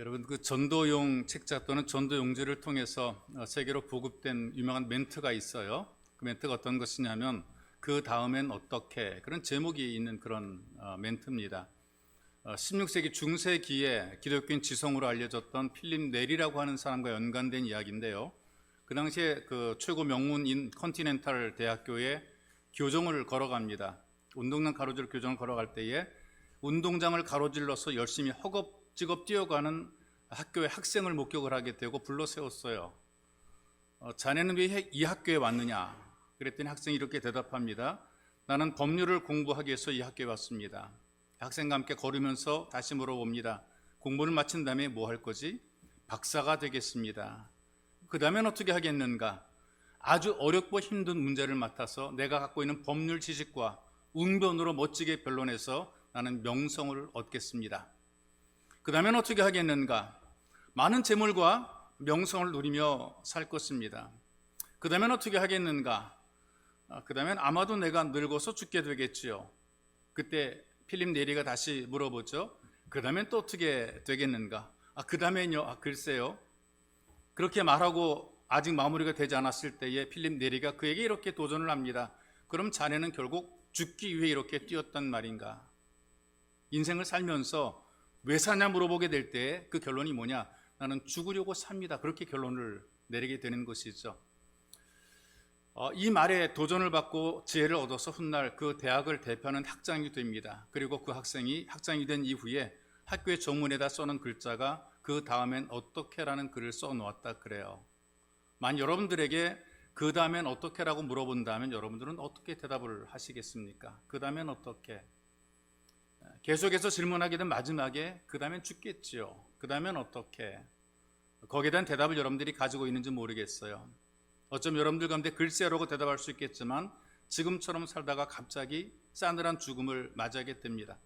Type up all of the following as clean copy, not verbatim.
여러분, 그 전도용 책자 또는 전도용지를 통해서 세계로 보급된 유명한 멘트가 있어요. 그 멘트가 어떤 것이냐면 그 다음엔 어떻게, 그런 제목이 있는 그런 멘트입니다. 16세기 중세기에 기독교인 지성으로 알려졌던 필립 네리라고 하는 사람과 연관된 이야기인데요. 그 당시에 그 최고 명문인 컨티넨탈 대학교에 교정을 걸어갑니다. 운동장 가로질 교정을 걸어갈 때에 운동장을 가로질러서 열심히 허겁지겁 뛰어가는 학교의 학생을 목격을 하게 되고 불러 세웠어요. 자네는 왜 이 학교에 왔느냐? 그랬더니 학생이 이렇게 대답합니다. 나는 법률을 공부하기 위해서 이 학교에 왔습니다. 학생과 함께 걸으면서 다시 물어봅니다. 공부를 마친 다음에 뭐 할 거지? 박사가 되겠습니다. 그 다음엔 어떻게 하겠는가? 아주 어렵고 힘든 문제를 맡아서 내가 갖고 있는 법률 지식과 웅변으로 멋지게 변론해서 나는 명성을 얻겠습니다. 그 다음엔 어떻게 하겠는가? 많은 재물과 명성을 누리며 살 것입니다. 그 다음엔 어떻게 하겠는가? 그 다음엔 아마도 내가 늙어서 죽게 되겠지요. 그때 필립 네리가 다시 물어보죠. 그 다음엔 또 어떻게 되겠는가? 그 다음엔요? 글쎄요. 그렇게 말하고 아직 마무리가 되지 않았을 때에 필립 네리가 그에게 이렇게 도전을 합니다. 그럼 자네는 결국 죽기 위해 이렇게 뛰었단 말인가? 인생을 살면서 왜 사냐 물어보게 될 때 그 결론이 뭐냐? 나는 죽으려고 삽니다. 그렇게 결론을 내리게 되는 것이죠. 이 말에 도전을 받고 지혜를 얻어서 훗날 그 대학을 대표하는 학장이 됩니다. 그리고 그 학생이 학장이 된 이후에 학교의 정문에다 써놓은 글자가 그 다음엔 어떻게라는 글을 써놓았다 그래요. 만약 여러분들에게 그 다음엔 어떻게라고 물어본다면 여러분들은 어떻게 대답을 하시겠습니까? 그 다음엔 어떻게? 계속해서 질문하게 된 마지막에 그 다음엔 죽겠지요. 그 다음엔 어떻게? 거기에 대한 대답을 여러분들이 가지고 있는지 모르겠어요. 어쩌면 여러분들 가운데 글쎄라고 대답할 수 있겠지만 지금처럼 살다가 갑자기 싸늘한 죽음을 맞이하게 됩니다.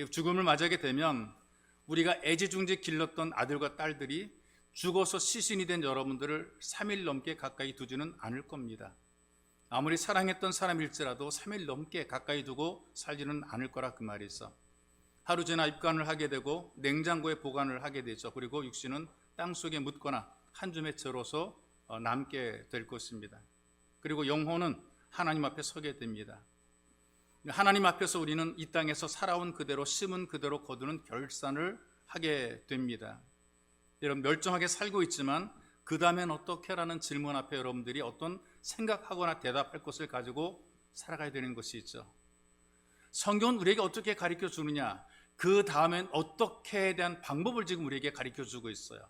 죽음을 맞이하게 되면 우리가 애지중지 길렀던 아들과 딸들이 죽어서 시신이 된 여러분들을 3일 넘게 가까이 두지는 않을 겁니다. 아무리 사랑했던 사람일지라도 3일 넘게 가까이 두고 살지는 않을 거라 그 말이죠. 하루 지나 입관을 하게 되고 냉장고에 보관을 하게 되죠. 그리고 육신은 땅속에 묻거나 한 줌의 채로서 남게 될 것입니다. 그리고 영혼은 하나님 앞에 서게 됩니다. 하나님 앞에서 우리는 이 땅에서 살아온 그대로 심은 그대로 거두는 결산을 하게 됩니다. 여러분, 멸종하게 살고 있지만 그 다음엔 어떻게라는 질문 앞에 여러분들이 어떤 생각하거나 대답할 것을 가지고 살아가야 되는 것이 있죠. 성경은 우리에게 어떻게 가르쳐 주느냐? 그 다음엔 어떻게에 대한 방법을 지금 우리에게 가르쳐 주고 있어요.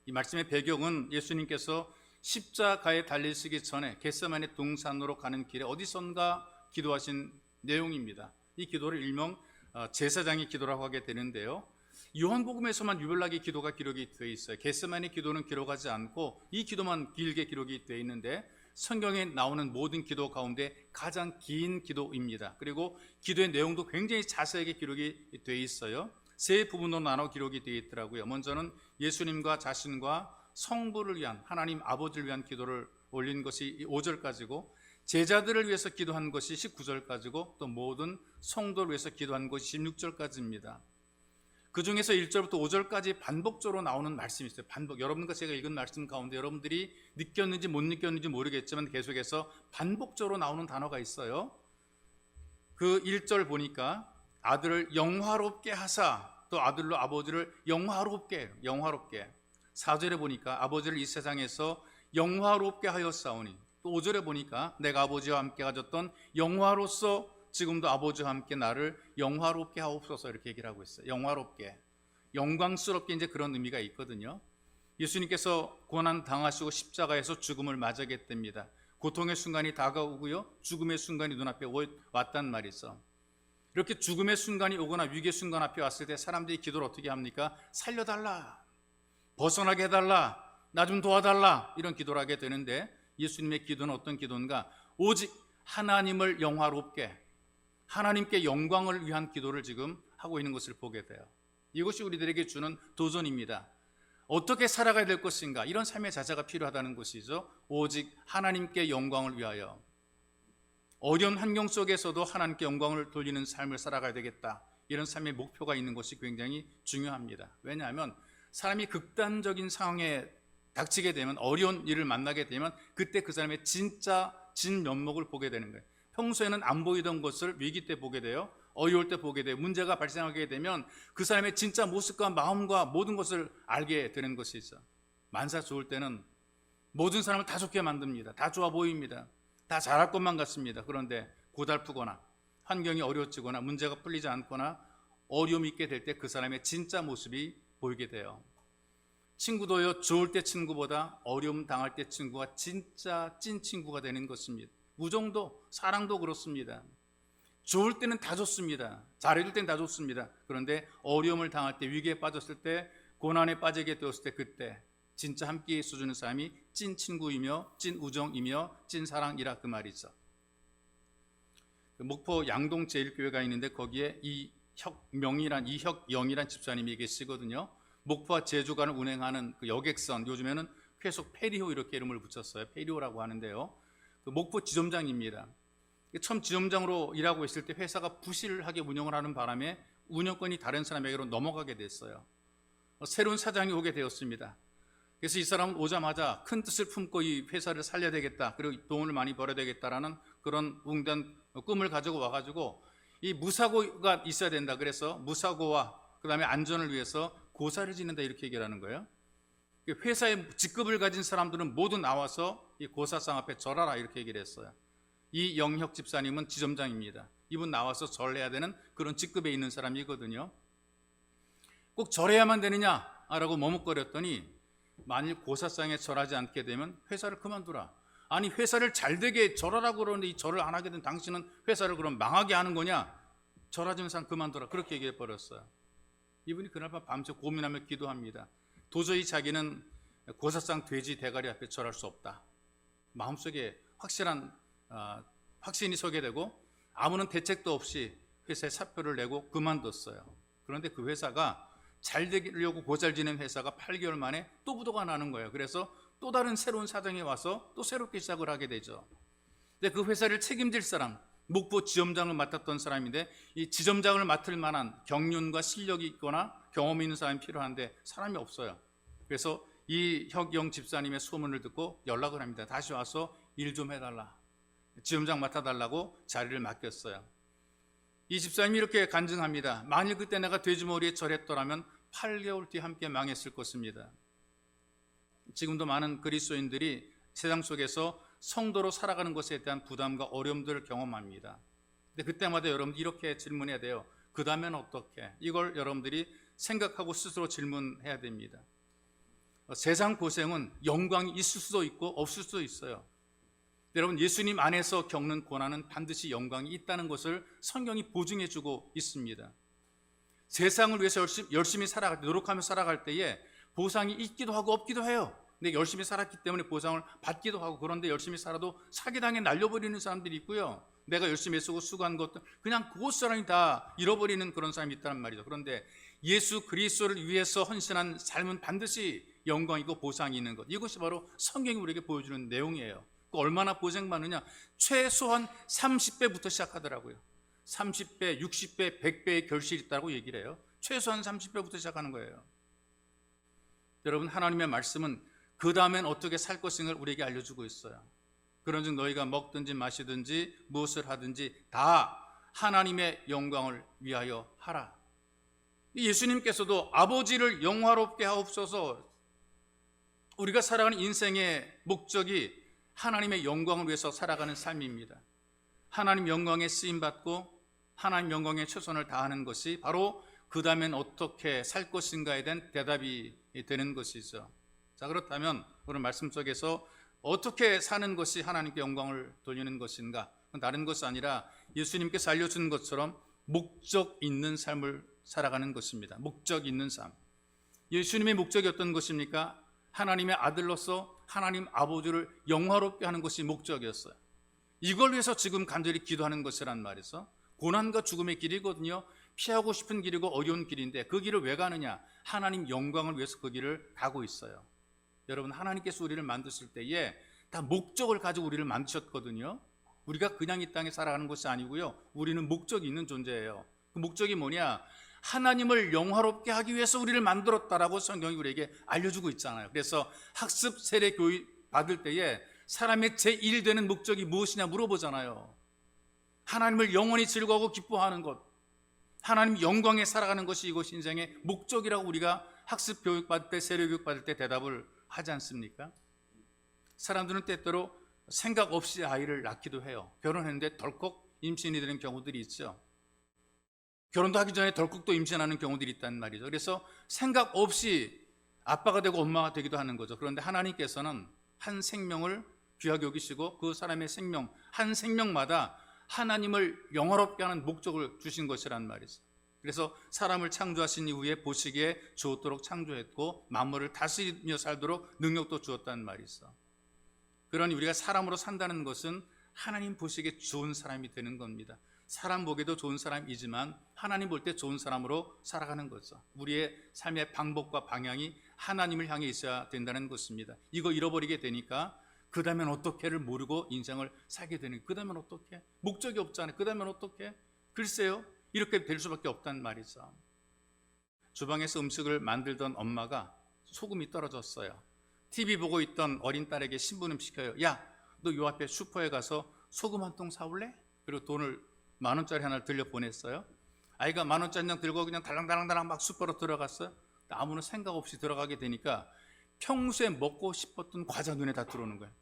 이 말씀의 배경은 예수님께서 십자가에 달리시기 전에 겟세마네 동산으로 가는 길에 어디선가 기도하신 내용입니다. 이 기도를 일명 제사장의 기도라고 하게 되는데요. 요한복음에서만 유별나게 기도가 기록이 되어 있어요. 겟세마네 기도는 기록하지 않고 이 기도만 길게 기록이 되어 있는데 성경에 나오는 모든 기도 가운데 가장 긴 기도입니다. 그리고 기도의 내용도 굉장히 자세하게 기록이 되어 있어요. 세 부분으로 나눠 기록이 되어 있더라고요. 먼저는 예수님과 자신과 성부를 위한, 하나님 아버지를 위한 기도를 올린 것이 5절까지고 제자들을 위해서 기도한 것이 19절까지고 또 모든 성도를 위해서 기도한 것이 16절까지입니다. 그 중에서 1절부터 5절까지 반복적으로 나오는 말씀이 있어요. 여러분과 제가 읽은 말씀 가운데 여러분들이 느꼈는지 못 느꼈는지 모르겠지만 계속해서 반복적으로 나오는 단어가 있어요. 그 1절 보니까 아들을 영화롭게 하사, 또 아들로 아버지를 영화롭게. 4절에 보니까 아버지를 이 세상에서 영화롭게 하였사오니, 또 5절에 보니까 내가 아버지와 함께 가졌던 영화로서 지금도 아버지와 함께 나를 영화롭게 하옵소서, 이렇게 얘기를 하고 있어요. 영화롭게, 영광스럽게, 이제 그런 의미가 있거든요. 예수님께서 고난 당하시고 십자가에서 죽음을 맞이하게 됩니다. 고통의 순간이 다가오고요, 죽음의 순간이 눈앞에 왔단 말이죠. 이렇게 죽음의 순간이 오거나 위기의 순간 앞에 왔을 때 사람들이 기도를 어떻게 합니까? 살려달라, 벗어나게 해달라, 나 좀 도와달라, 이런 기도를 하게 되는데 예수님의 기도는 어떤 기도인가? 오직 하나님을 영화롭게, 하나님께 영광을 위한 기도를 지금 하고 있는 것을 보게 돼요. 이것이 우리들에게 주는 도전입니다. 어떻게 살아가야 될 것인가? 이런 삶의 자세가 필요하다는 것이죠. 오직 하나님께 영광을 위하여, 어려운 환경 속에서도 하나님께 영광을 돌리는 삶을 살아가야 되겠다, 이런 삶의 목표가 있는 것이 굉장히 중요합니다. 왜냐하면 사람이 극단적인 상황에 닥치게 되면, 어려운 일을 만나게 되면 그때 그 사람의 진짜 진면목을 보게 되는 거예요. 평소에는 안 보이던 것을 위기 때 보게 돼요. 어려울 때 보게 돼요. 문제가 발생하게 되면 그 사람의 진짜 모습과 마음과 모든 것을 알게 되는 것이죠. 만사 좋을 때는 모든 사람을 다 좋게 만듭니다. 다 좋아 보입니다. 다 잘할 것만 같습니다. 그런데 고달프거나 환경이 어려워지거나 문제가 풀리지 않거나 어려움이 있게 될 때 그 사람의 진짜 모습이 보이게 돼요. 친구도요, 좋을 때 친구보다 어려움 당할 때 친구가 진짜 찐 친구가 되는 것입니다. 우정도, 사랑도 그렇습니다. 좋을 때는 다 좋습니다. 잘해줄 때는 다 좋습니다. 그런데 어려움을 당할 때, 위기에 빠졌을 때, 고난에 빠지게 되었을 때, 그때 진짜 함께 있어주는 사람이 찐 친구이며 찐 우정이며 찐 사랑이라 그 말이죠. 목포 양동 제1교회가 있는데 거기에 이혁영이란 집사님이 계시거든요. 목포와 제주간을 운행하는 그 여객선, 요즘에는 계속 페리호 이렇게 이름을 붙였어요. 페리호라고 하는데요. 그 목포 지점장입니다. 처음 지점장으로 일하고 있을 때 회사가 부실하게 운영을 하는 바람에 운영권이 다른 사람에게로 넘어가게 됐어요. 새로운 사장이 오게 되었습니다. 그래서 이 사람은 오자마자 큰 뜻을 품고 이 회사를 살려야 되겠다, 그리고 돈을 많이 벌어야 되겠다라는 그런 웅단 꿈을 가지고 와가지고 이 무사고가 있어야 된다. 그래서 무사고와 그 다음에 안전을 위해서 고사를 지낸다, 이렇게 얘기를 하는 거예요. 회사의 직급을 가진 사람들은 모두 나와서 이 고사상 앞에 절하라, 이렇게 얘기를 했어요. 이 영혁 집사님은 지점장입니다. 이분 나와서 절해야 되는 그런 직급에 있는 사람이거든요. 꼭 절해야만 되느냐라고 머뭇거렸더니 만일 고사상에 절하지 않게 되면 회사를 그만두라. 아니, 회사를 잘되게 절하라고 그러는데 이 절을 안 하게 된 당신은 회사를 그럼 망하게 하는 거냐? 절하지 않으면 그만두라, 그렇게 얘기해 버렸어요. 이분이 그날 밤 밤새 고민하며 기도합니다. 도저히 자기는 고사상 돼지 대가리 앞에 절할 수 없다. 마음속에 확실한 확신이 서게 되고 아무런 대책도 없이 회사에 사표를 내고 그만뒀어요. 그런데 그 회사가 잘 되려고 고잘 지낸 회사가 8개월 만에 또 부도가 나는 거예요. 그래서 또 다른 새로운 사장이 와서 또 새롭게 시작을 하게 되죠. 근데 그 회사를 책임질 사람, 목포 지점장을 맡았던 사람인데 이 지점장을 맡을 만한 경륜과 실력이 있거나 경험이 있는 사람이 필요한데 사람이 없어요. 그래서 이 혁영 집사님의 소문을 듣고 연락을 합니다. 다시 와서 일 좀 해달라, 지점장 맡아달라고 자리를 맡겼어요. 이 집사님이 이렇게 간증합니다. 만일 그때 내가 돼지머리에 절했더라면 8개월 뒤에 함께 망했을 것입니다. 지금도 많은 그리스도인들이 세상 속에서 성도로 살아가는 것에 대한 부담과 어려움들을 경험합니다. 근데 그때마다 여러분들 이렇게 질문해야 돼요. 그 다음엔 어떻게? 이걸 여러분들이 생각하고 스스로 질문해야 됩니다. 세상 고생은 영광이 있을 수도 있고 없을 수도 있어요. 여러분, 예수님 안에서 겪는 고난은 반드시 영광이 있다는 것을 성경이 보증해주고 있습니다. 세상을 위해서 열심히 살아갈 때, 노력하며 살아갈 때에 보상이 있기도 하고 없기도 해요. 근데 열심히 살았기 때문에 보상을 받기도 하고, 그런데 열심히 살아도 사기당해 날려버리는 사람들이 있고요. 내가 열심히 애쓰고 수고한 것도 그냥 그것사람이 다 잃어버리는 그런 사람이 있다는 말이죠. 그런데 예수 그리스도를 위해서 헌신한 삶은 반드시 영광이고 보상이 있는 것, 이것이 바로 성경이 우리에게 보여주는 내용이에요. 얼마나 고생받느냐? 최소한 30배부터 시작하더라고요. 30배, 60배, 100배의 결실이 있다고 얘기를 해요. 최소한 30배부터 시작하는 거예요. 여러분, 하나님의 말씀은 그 다음엔 어떻게 살 것인가를 우리에게 알려주고 있어요. 그런즉 너희가 먹든지 마시든지 무엇을 하든지 다 하나님의 영광을 위하여 하라. 예수님께서도 아버지를 영화롭게 하옵소서, 우리가 살아가는 인생의 목적이 하나님의 영광을 위해서 살아가는 삶입니다. 하나님 영광에 쓰임받고 하나님 영광에 최선을 다하는 것이 바로 그 다음엔 어떻게 살 것인가에 대한 대답이 되는 것이죠. 자, 그렇다면 오늘 말씀 속에서 어떻게 사는 것이 하나님께 영광을 돌리는 것인가? 다른 것이 아니라 예수님께서 알려준 것처럼 목적 있는 삶을 살아가는 것입니다. 목적 있는 삶. 예수님의 목적이 어떤 것입니까? 하나님의 아들로서 하나님 아버지를 영화롭게 하는 것이 목적이었어요. 이걸 위해서 지금 간절히 기도하는 것이란 말이죠. 고난과 죽음의 길이거든요. 피하고 싶은 길이고 어려운 길인데 그 길을 왜 가느냐? 하나님 영광을 위해서 그 길을 가고 있어요. 여러분, 하나님께서 우리를 만드실 때에 다 목적을 가지고 우리를 만드셨거든요. 우리가 그냥 이 땅에 살아가는 것이 아니고요, 우리는 목적이 있는 존재예요. 그 목적이 뭐냐? 하나님을 영화롭게 하기 위해서 우리를 만들었다라고 성경이 우리에게 알려주고 있잖아요. 그래서 학습 세례 교육 받을 때에 사람의 제1 되는 목적이 무엇이냐 물어보잖아요. 하나님을 영원히 즐거워하고 기뻐하는 것, 하나님 영광에 살아가는 것이 이것이 인생의 목적이라고 우리가 학습 교육 받을 때, 세례 교육 받을 때 대답을 하지 않습니까? 사람들은 때때로 생각 없이 아이를 낳기도 해요. 결혼했는데 덜컥 임신이 되는 경우들이 있죠. 결혼도 하기 전에 덜컥 또 임신하는 경우들이 있단 말이죠. 그래서 생각 없이 아빠가 되고 엄마가 되기도 하는 거죠. 그런데 하나님께서는 한 생명을 귀하게 여기시고 그 사람의 생명, 한 생명마다 하나님을 영화롭게 하는 목적을 주신 것이란 말이죠. 그래서 사람을 창조하신 이후에 보시기에 좋도록 창조했고 만물을 다스리며 살도록 능력도 주었다는 말이죠. 그러니 우리가 사람으로 산다는 것은 하나님 보시기에 좋은 사람이 되는 겁니다. 사람 보기에도 좋은 사람이지만 하나님 볼 때 좋은 사람으로 살아가는 거죠. 우리의 삶의 방법과 방향이 하나님을 향해 있어야 된다는 것입니다. 이거 잃어버리게 되니까 그 다음엔 어떻게를 모르고 인생을 살게 되는, 그 다음엔 어떻게? 목적이 없잖아요. 그 다음엔 어떻게? 글쎄요, 이렇게 될 수밖에 없단 말이죠. 주방에서 음식을 만들던 엄마가 소금이 떨어졌어요. TV 보고 있던 어린 딸에게 심부름 시켜요. 야, 너 요 앞에 슈퍼에 가서 소금 한 통 사올래? 그리고 돈을 10,000원짜리 하나를 들려 보냈어요. 아이가 10,000원짜리 그냥 들고 그냥 달랑달랑 막 슈퍼로 들어갔어요. 아무런 생각 없이 들어가게 되니까 평소에 먹고 싶었던 과자 눈에 다 들어오는 거예요.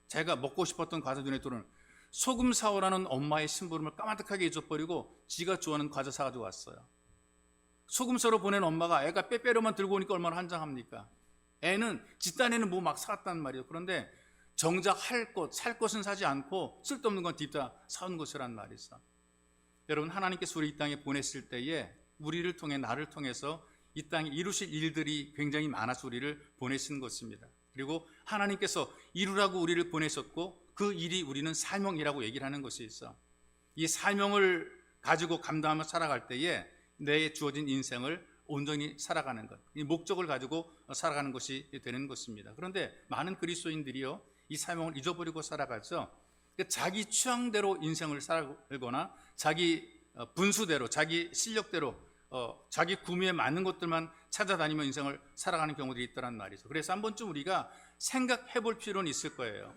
제가 먹고 싶었던 과자 눈에 들어오는, 소금 사오라는 엄마의 심부름을 까마득하게 잊어버리고 지가 좋아하는 과자 사가지고 왔어요. 소금 사러 보낸 엄마가 애가 빼빼로만 들고 오니까 얼마나 환장합니까? 애는 집단에는 뭐 막 사왔단 말이에요. 그런데 정작 할 것, 살 것은 사지 않고 쓸데없는 건 뒤다 사온 것이란 말이죠. 여러분, 하나님께서 우리 이 땅에 보냈을 때에 우리를 통해, 나를 통해서 이 땅에 이루실 일들이 굉장히 많아서 우리를 보내신 것입니다. 그리고 하나님께서 이루라고 우리를 보내셨고 그 일이 우리는 사명이라고 얘기를 하는 것이 있어. 이 사명을 가지고 감당하며 살아갈 때에 내 주어진 인생을 온전히 살아가는 것, 이 목적을 가지고 살아가는 것이 되는 것입니다. 그런데 많은 그리스도인들이요, 이 사명을 잊어버리고 살아가죠. 자기 취향대로 인생을 살거나 자기 분수대로, 자기 실력대로, 자기 구미에 맞는 것들만 찾아다니며 인생을 살아가는 경우들이 있더란 말이죠. 그래서 한 번쯤 우리가 생각해 볼 필요는 있을 거예요.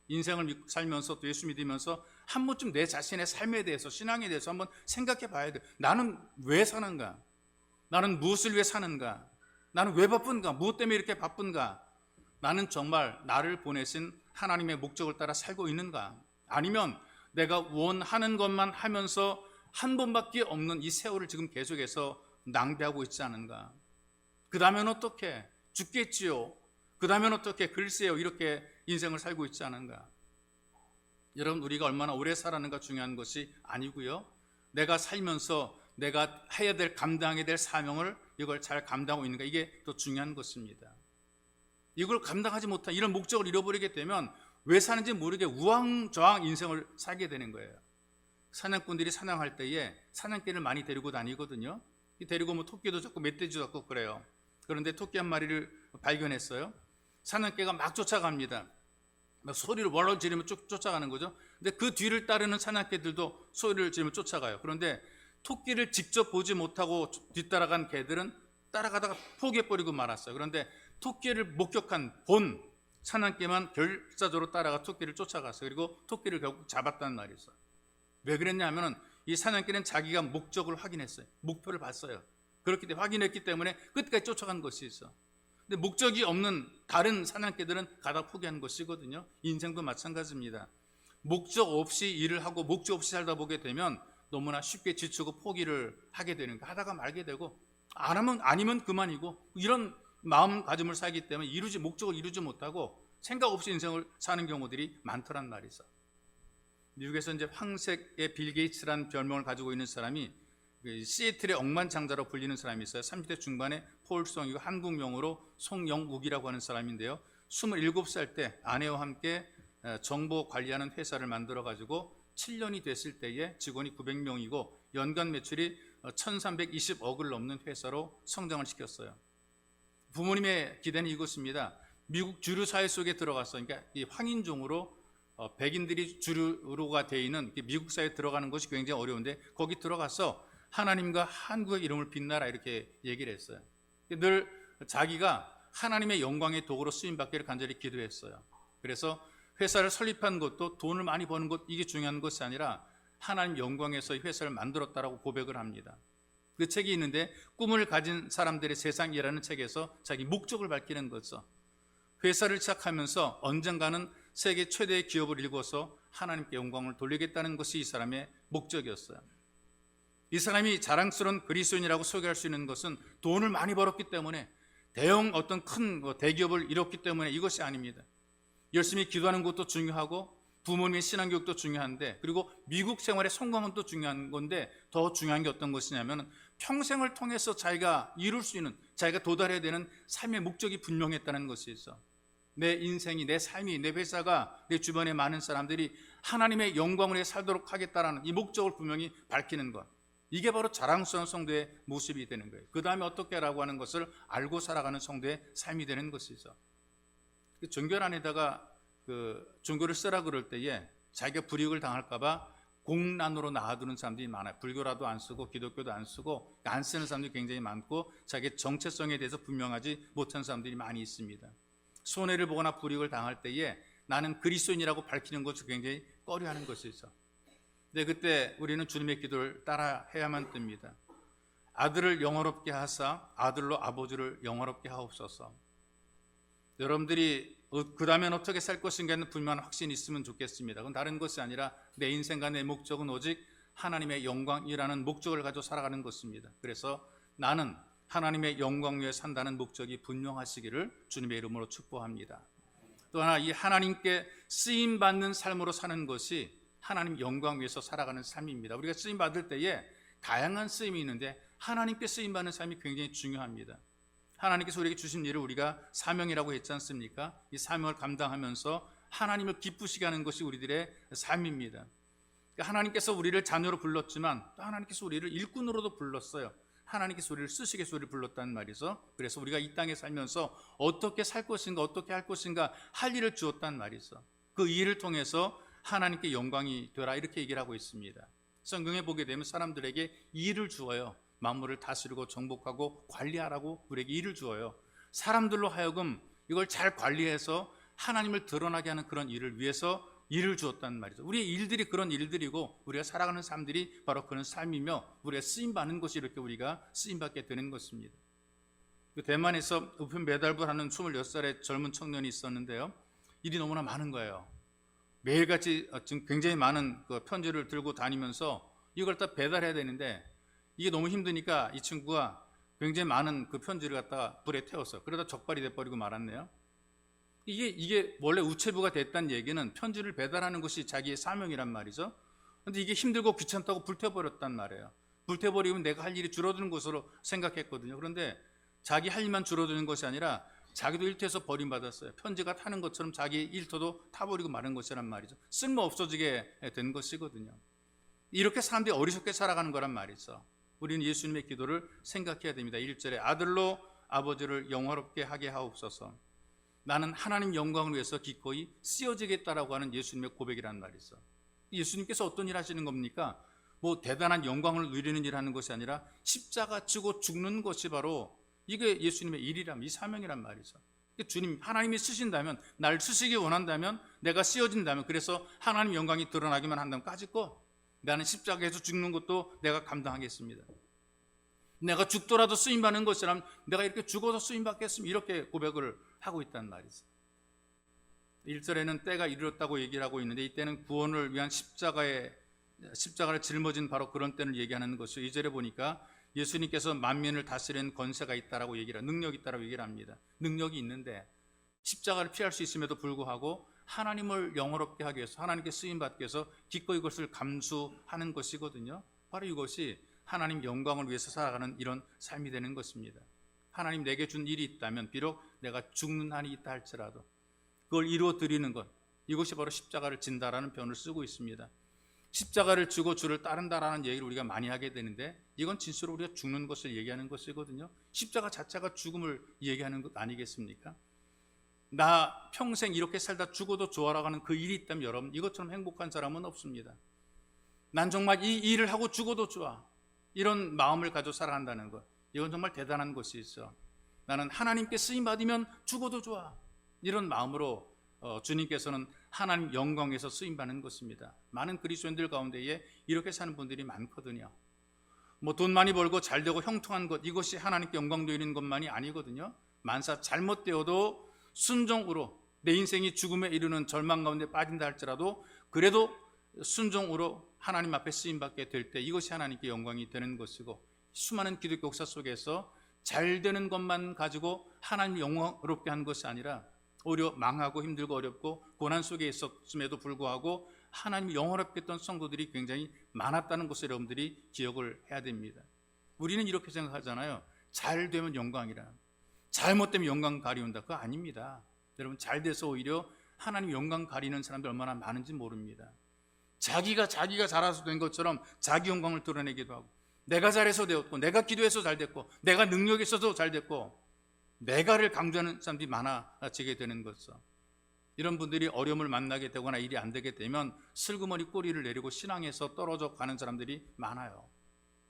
인생을 살면서 또 예수 믿으면서 한 번쯤 내 자신의 삶에 대해서, 신앙에 대해서 한번 생각해 봐야 돼요. 나는 왜 사는가? 나는 무엇을 위해 사는가? 나는 왜 바쁜가? 무엇 때문에 이렇게 바쁜가? 나는 정말 나를 보내신 하나님의 목적을 따라 살고 있는가? 아니면 내가 원하는 것만 하면서 한 번밖에 없는 이 세월을 지금 계속해서 낭비하고 있지 않은가? 그 다음엔 어떻게? 죽겠지요. 그 다음엔 어떻게? 글쎄요, 이렇게 인생을 살고 있지 않은가? 여러분, 우리가 얼마나 오래 살았는가 중요한 것이 아니고요, 내가 살면서 내가 해야 될, 감당해야 될 사명을 이걸 잘 감당하고 있는가, 이게 더 중요한 것입니다. 이걸 감당하지 못한 이런 목적을 잃어버리게 되면 왜 사는지 모르게 우왕좌왕 인생을 살게 되는 거예요. 사냥꾼들이 사냥할 때에 사냥개를 많이 데리고 다니거든요. 데리고 뭐 토끼도 잡고 멧돼지도 잡고 그래요. 그런데 토끼 한 마리를 발견했어요. 사냥개가 막 쫓아갑니다. 막 소리를 월렁 지르며 쫓아가는 거죠. 근데 그 뒤를 따르는 사냥개들도 소리를 지르며 쫓아가요. 그런데 토끼를 직접 보지 못하고 뒤따라간 개들은 따라가다가 포기해버리고 말았어요. 그런데 토끼를 목격한 본 사냥개만 결사적으로 따라가 토끼를 쫓아갔어요. 그리고 토끼를 결국 잡았단 말이죠. 왜 그랬냐면 이 사냥개는 자기가 목적을 확인했어요. 목표를 봤어요. 그렇기 때문에, 확인했기 때문에 끝까지 쫓아간 것이 있어. 근데 목적이 없는 다른 사냥개들은 가다 포기한 것이거든요. 인생도 마찬가지입니다. 목적 없이 일을 하고 목적 없이 살다 보게 되면 너무나 쉽게 지치고 포기를 하게 되는 거예요. 하다가 말게 되고, 안 하면 아니면 그만이고, 이런 마음가짐을 살기 때문에 목적을 이루지 못하고 생각 없이 인생을 사는 경우들이 많더란 말이죠. 미국에서 이제 황색의 빌 게이츠라는 별명을 가지고 있는 사람이 시애틀의 억만장자로 불리는 사람이 있어요. 30대 중반에 폴송이고 한국명으로 송영욱이라고 하는 사람인데요. 27살 때 아내와 함께 정보 관리하는 회사를 만들어 가지고 7년이 됐을 때에 직원이 900명이고 연간 매출이 1320억을 넘는 회사로 성장을 시켰어요. 부모님의 기대는 이것입니다. 미국 주류 사회 속에 들어가서, 그러니까 이 황인종으로 백인들이 주류가 되어 있는 미국 사회에 들어가는 것이 굉장히 어려운데, 거기 들어가서 하나님과 한국의 이름을 빛나라 이렇게 얘기를 했어요. 늘 자기가 하나님의 영광의 도구로 쓰임받기를 간절히 기도했어요. 그래서 회사를 설립한 것도 돈을 많이 버는 것 이게 중요한 것이 아니라 하나님 영광에서 이 회사를 만들었다라고 고백을 합니다. 그 책이 있는데 꿈을 가진 사람들의 세상이라는 책에서 자기 목적을 밝히는 거죠. 회사를 시작하면서 언젠가는 세계 최대의 기업을 일궈서 하나님께 영광을 돌리겠다는 것이 이 사람의 목적이었어요. 이 사람이 자랑스러운 그리스도인이라고 소개할 수 있는 것은 돈을 많이 벌었기 때문에 대형 어떤 큰 대기업을 이뤘기 때문에 이것이 아닙니다. 열심히 기도하는 것도 중요하고 부모님의 신앙교육도 중요한데 그리고 미국 생활의 성공은 또 중요한 건데 더 중요한 게 어떤 것이냐면 평생을 통해서 자기가 이룰 수 있는 자기가 도달해야 되는 삶의 목적이 분명했다는 것이 있어. 내 인생이 내 삶이 내 회사가 내 주변의 많은 사람들이 하나님의 영광을 위해 살도록 하겠다라는 이 목적을 분명히 밝히는 것. 이게 바로 자랑스러운 성도의 모습이 되는 거예요. 그 다음에 어떻게 하라고 하는 것을 알고 살아가는 성도의 삶이 되는 것이죠. 종교 안에다가 종교를 쓰라 그럴 때에 자기가 불이익을 당할까봐 공란으로 놔두는 사람들이 많아요. 불교라도 안 쓰고 기독교도 안 쓰고 안 쓰는 사람들이 굉장히 많고 자기의 정체성에 대해서 분명하지 못한 사람들이 많이 있습니다. 손해를 보거나 불이익을 당할 때에 나는 그리스도인이라고 밝히는 것을 굉장히 꺼려하는 것이 있어. 근데 그때 우리는 주님의 기도를 따라 해야만 듭니다. 아들을 영화롭게 하사 아들로 아버지를 영화롭게 하옵소서. 여러분들이 그 다음엔 어떻게 살 것인가 하는 분명한 확신이 있으면 좋겠습니다. 그건 다른 것이 아니라 내 인생과 내 목적은 오직 하나님의 영광이라는 목적을 가지고 살아가는 것입니다. 그래서 나는 하나님의 영광 위에 산다는 목적이 분명하시기를 주님의 이름으로 축복합니다. 또 하나 이 하나님께 쓰임받는 삶으로 사는 것이 하나님 영광 위에서 살아가는 삶입니다. 우리가 쓰임받을 때에 다양한 쓰임이 있는데 하나님께 쓰임받는 삶이 굉장히 중요합니다. 하나님께서 우리에게 주신 일을 우리가 사명이라고 했지 않습니까? 이 사명을 감당하면서 하나님을 기쁘시게 하는 것이 우리들의 삶입니다. 하나님께서 우리를 자녀로 불렀지만 또 하나님께서 우리를 일꾼으로도 불렀어요. 하나님께서 우리를 쓰시게 해서 우리를 불렀다는 말이죠. 그래서 우리가 이 땅에 살면서 어떻게 살 것인가 어떻게 할 것인가 할 일을 주었다는 말이죠. 그 일을 통해서 하나님께 영광이 되라 이렇게 얘기를 하고 있습니다. 성경에 보게 되면 사람들에게 일을 주어요. 만물을 다스리고 정복하고 관리하라고 우리에게 일을 주어요. 사람들로 하여금 이걸 잘 관리해서 하나님을 드러나게 하는 그런 일을 위해서 일을 주었다는 말이죠. 우리의 일들이 그런 일들이고 우리가 살아가는 삶들이 바로 그런 삶이며 우리가 쓰임받는 것이 이렇게 우리가 쓰임받게 되는 것입니다. 대만에서 우편 배달부를 하는 26살의 젊은 청년이 있었는데요. 일이 너무나 많은 거예요. 매일같이 지금 굉장히 많은 편지를 들고 다니면서 이걸 다 배달해야 되는데 이게 너무 힘드니까 이 친구가 굉장히 많은 그 편지를 갖다가 불에 태웠어요. 그러다 적발이 돼버리고 말았네요. 이게 원래 우체부가 됐다는 얘기는 편지를 배달하는 것이 자기의 사명이란 말이죠. 그런데 이게 힘들고 귀찮다고 불태워버렸단 말이에요. 불태워버리면 내가 할 일이 줄어드는 것으로 생각했거든요. 그런데 자기 할 일만 줄어드는 것이 아니라 자기도 일터에서 버림받았어요. 편지가 타는 것처럼 자기 일터도 타버리고 마는 것이란 말이죠. 쓸모 없어지게 된 것이거든요. 이렇게 사람들이 어리석게 살아가는 거란 말이죠. 우리는 예수님의 기도를 생각해야 됩니다. 1절에 아들로 아버지를 영화롭게 하게 하옵소서. 나는 하나님 영광을 위해서 기꺼이 쓰여지겠다라고 하는 예수님의 고백이란 말이죠. 예수님께서 어떤 일 하시는 겁니까? 뭐 대단한 영광을 누리는 일 하는 것이 아니라 십자가 지고 죽는 것이 바로 이게 예수님의 일이란 이 사명이란 말이죠. 주님 하나님이 쓰신다면 날 쓰시기 원한다면 내가 쓰여진다면 그래서 하나님 영광이 드러나기만 한다면 까짓거 나는 십자가에서 죽는 것도 내가 감당하겠습니다. 내가 죽더라도 쓰임받는 것이라면 내가 이렇게 죽어서 쓰임받겠습니다. 이렇게 고백을 하고 있단 말이죠. 1절에는 때가 이르렀다고 얘기를 하고 있는데 이때는 구원을 위한 십자가를 짊어진 바로 그런 때를 얘기하는 것이죠. 2절에 보니까 예수님께서 만민을 다스리는 권세가 있다라고 얘기를 능력이 있다라고 얘기를 합니다. 능력이 있는데 십자가를 피할 수 있음에도 불구하고 하나님을 영화롭게 하기 위해서 하나님께 쓰임받기 위해서 기꺼이 이것을 감수하는 것이거든요. 바로 이것이 하나님 영광을 위해서 살아가는 이런 삶이 되는 것입니다. 하나님 내게 준 일이 있다면 비록 내가 죽는 한이 있다 할지라도 그걸 이루어 드리는 것, 이것이 바로 십자가를 진다라는 표현을 쓰고 있습니다. 십자가를 지고 주를 따른다라는 얘기를 우리가 많이 하게 되는데 이건 진짜로 우리가 죽는 것을 얘기하는 것이거든요. 십자가 자체가 죽음을 얘기하는 것 아니겠습니까? 나 평생 이렇게 살다 죽어도 좋아라고 하는 그 일이 있다면 여러분 이것처럼 행복한 사람은 없습니다. 난 정말 이 일을 하고 죽어도 좋아. 이런 마음을 가지고 살아간다는 것, 이건 정말 대단한 것이 있어. 나는 하나님께 쓰임 받으면 죽어도 좋아. 이런 마음으로 주님께서는 하나님 영광에서 쓰임 받는 것입니다. 많은 그리스도인들 가운데에 이렇게 사는 분들이 많거든요. 뭐 돈 많이 벌고 잘 되고 형통한 것, 이것이 하나님께 영광 돌리는 것만이 아니거든요. 만사 잘못되어도 순종으로 내 인생이 죽음에 이르는 절망 가운데 빠진다 할지라도 그래도 순종으로 하나님 앞에 쓰임받게 될 때 이것이 하나님께 영광이 되는 것이고, 수많은 기독교 역사 속에서 잘 되는 것만 가지고 하나님 영광스럽게 한 것이 아니라 오히려 망하고 힘들고 어렵고 고난 속에 있었음에도 불구하고 하나님이 영원롭게 했던 성도들이 굉장히 많았다는 것을 여러분들이 기억을 해야 됩니다. 우리는 이렇게 생각하잖아요. 잘 되면 영광이라, 잘못되면 영광 가리운다. 그거 아닙니다. 여러분, 잘 돼서 오히려 하나님 영광 가리는 사람들 얼마나 많은지 모릅니다. 자기가 잘해서 된 것처럼 자기 영광을 드러내기도 하고, 내가 잘해서 되었고, 내가 기도해서 잘 됐고, 내가 능력이 있어서 잘 됐고, 내가를 강조하는 사람들이 많아지게 되는 것이죠. 이런 분들이 어려움을 만나게 되거나 일이 안 되게 되면 슬그머니 꼬리를 내리고 신앙에서 떨어져 가는 사람들이 많아요.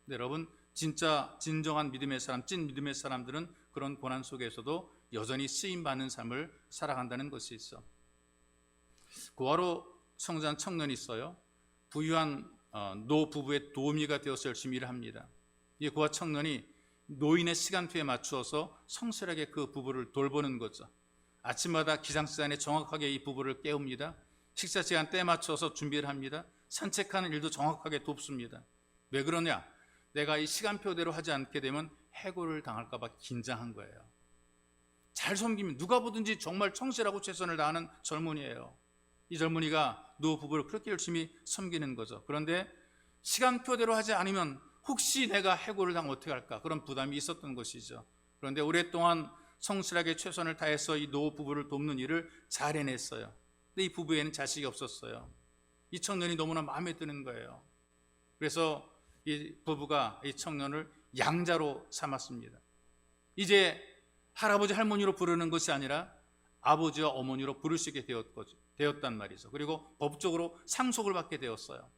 근데 여러분, 진짜 진정한 믿음의 사람, 찐 믿음의 사람들은 그런 고난 속에서도 여전히 쓰임받는 삶을 살아간다는 것이 있어. 고아로 성장한 청년이 있어요. 부유한 노 부부의 도우미가 되어서 열심히 일을 합니다. 이 고아 청년이 노인의 시간표에 맞추어서 성실하게 그 부부를 돌보는 거죠. 아침마다 기상시간에 정확하게 이 부부를 깨웁니다. 식사 시간 때에 맞춰서 준비를 합니다. 산책하는 일도 정확하게 돕습니다. 왜 그러냐? 내가 이 시간표대로 하지 않게 되면 해고를 당할까 봐 긴장한 거예요. 잘 섬기면 누가 보든지 정말 성실하고 최선을 다하는 젊은이에요. 이 젊은이가 노 부부를 그렇게 열심히 섬기는 거죠. 그런데 시간표대로 하지 않으면 혹시 내가 해고를 당하면 어떻게 할까? 그런 부담이 있었던 것이죠. 그런데 오랫동안 성실하게 최선을 다해서 이 노 부부를 돕는 일을 잘 해냈어요. 근데 이 부부에는 자식이 없었어요. 이 청년이 너무나 마음에 드는 거예요. 그래서 이 부부가 이 청년을 양자로 삼았습니다. 이제 할아버지 할머니로 부르는 것이 아니라 아버지와 어머니로 부를 수 있게 되었단 말이죠. 그리고 법적으로 상속을 받게 되었어요.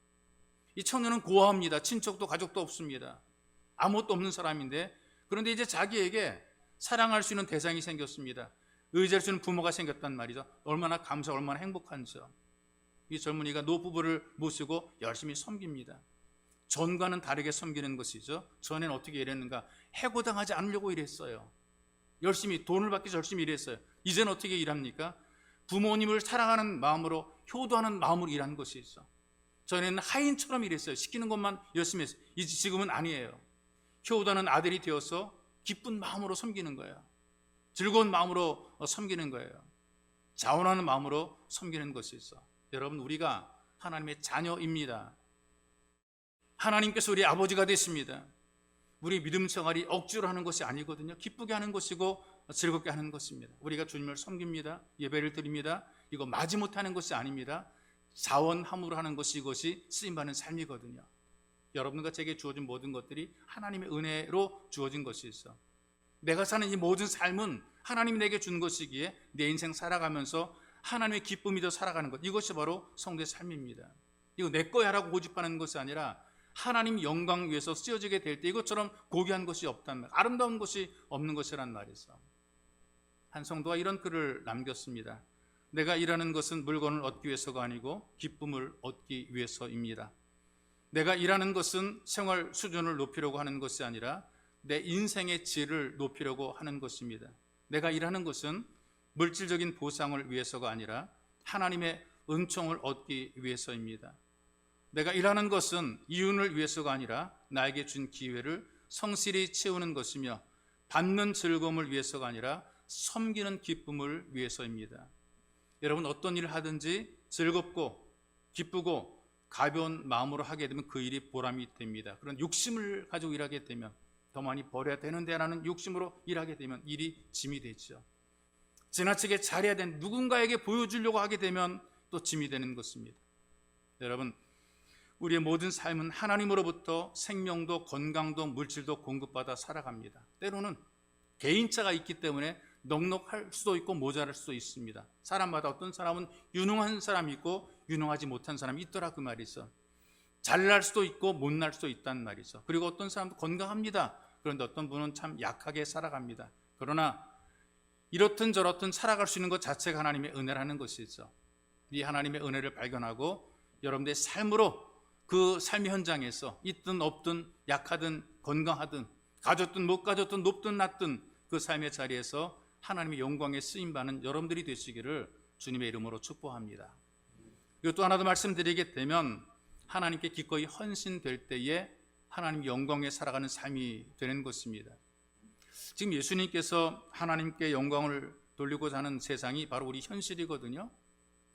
이 청년은 고아합니다. 친척도 가족도 없습니다. 아무것도 없는 사람인데, 그런데 이제 자기에게 사랑할 수 있는 대상이 생겼습니다. 의지할 수 있는 부모가 생겼단 말이죠. 얼마나 감사하고 얼마나 행복한지요. 이 젊은이가 노부부를 모시고 열심히 섬깁니다. 전과는 다르게 섬기는 것이죠. 전에는 어떻게 일했는가? 해고당하지 않으려고 일했어요. 열심히 돈을 받기 위해서 열심히 일했어요. 이제는 어떻게 일합니까? 부모님을 사랑하는 마음으로, 효도하는 마음으로 일한 것이 있어. 전에는 하인처럼 일했어요. 시키는 것만 열심히 했어요. 지금은 아니에요. 효도하는 아들이 되어서 기쁜 마음으로 섬기는 거예요. 즐거운 마음으로 섬기는 거예요. 자원하는 마음으로 섬기는 것이 있어. 여러분, 우리가 하나님의 자녀입니다. 하나님께서 우리 아버지가 됐습니다. 우리 믿음 생활이 억지로 하는 것이 아니거든요. 기쁘게 하는 것이고 즐겁게 하는 것입니다. 우리가 주님을 섬깁니다. 예배를 드립니다. 이거 마지못해 하는 것이 아닙니다. 자원함으로 하는 것이 이것이 쓰임받는 삶이거든요. 여러분과 제게 주어진 모든 것들이 하나님의 은혜로 주어진 것이 있어. 내가 사는 이 모든 삶은 하나님이 내게 준 것이기에 내 인생 살아가면서 하나님의 기쁨이 더 살아가는 것, 이것이 바로 성도의 삶입니다. 이거 내 거야 라고 고집하는 것이 아니라 하나님 영광 위해서 쓰여지게 될 때 이것처럼 고귀한 것이 없단 말, 아름다운 것이 없는 것이란 말이죠. 한 성도가 이런 글을 남겼습니다. 내가 일하는 것은 물건을 얻기 위해서가 아니고 기쁨을 얻기 위해서입니다. 내가 일하는 것은 생활 수준을 높이려고 하는 것이 아니라 내 인생의 질을 높이려고 하는 것입니다. 내가 일하는 것은 물질적인 보상을 위해서가 아니라 하나님의 은총을 얻기 위해서입니다. 내가 일하는 것은 이윤을 위해서가 아니라 나에게 준 기회를 성실히 채우는 것이며 받는 즐거움을 위해서가 아니라 섬기는 기쁨을 위해서입니다. 여러분, 어떤 일을 하든지 즐겁고 기쁘고 가벼운 마음으로 하게 되면 그 일이 보람이 됩니다. 그런 욕심을 가지고 일하게 되면, 더 많이 벌어야 되는데 라는 욕심으로 일하게 되면 일이 짐이 되죠. 지나치게 잘해야 되는, 누군가에게 보여주려고 하게 되면 또 짐이 되는 것입니다. 여러분, 우리의 모든 삶은 하나님으로부터 생명도 건강도 물질도 공급받아 살아갑니다. 때로는 개인차가 있기 때문에 넉넉할 수도 있고 모자랄 수도 있습니다. 사람마다 어떤 사람은 유능한 사람이 있고 유능하지 못한 사람이 있더라, 그 말이 있어. 잘 날 수도 있고 못 날 수도 있단 말이죠. 그리고 어떤 사람도 건강합니다. 그런데 어떤 분은 참 약하게 살아갑니다. 그러나 이렇든 저렇든 살아갈 수 있는 것 자체가 하나님의 은혜라는 것이죠. 이 하나님의 은혜를 발견하고 여러분들의 삶으로 그 삶의 현장에서 있든 없든 약하든 건강하든 가졌든 못 가졌든 높든 낮든 그 삶의 자리에서 하나님의 영광에 쓰임받는 여러분들이 되시기를 주님의 이름으로 축복합니다. 그리고 또 하나 더 말씀드리게 되면 하나님께 기꺼이 헌신될 때에 하나님 영광에 살아가는 삶이 되는 것입니다. 지금 예수님께서 하나님께 영광을 돌리고자 하는 세상이 바로 우리 현실이거든요.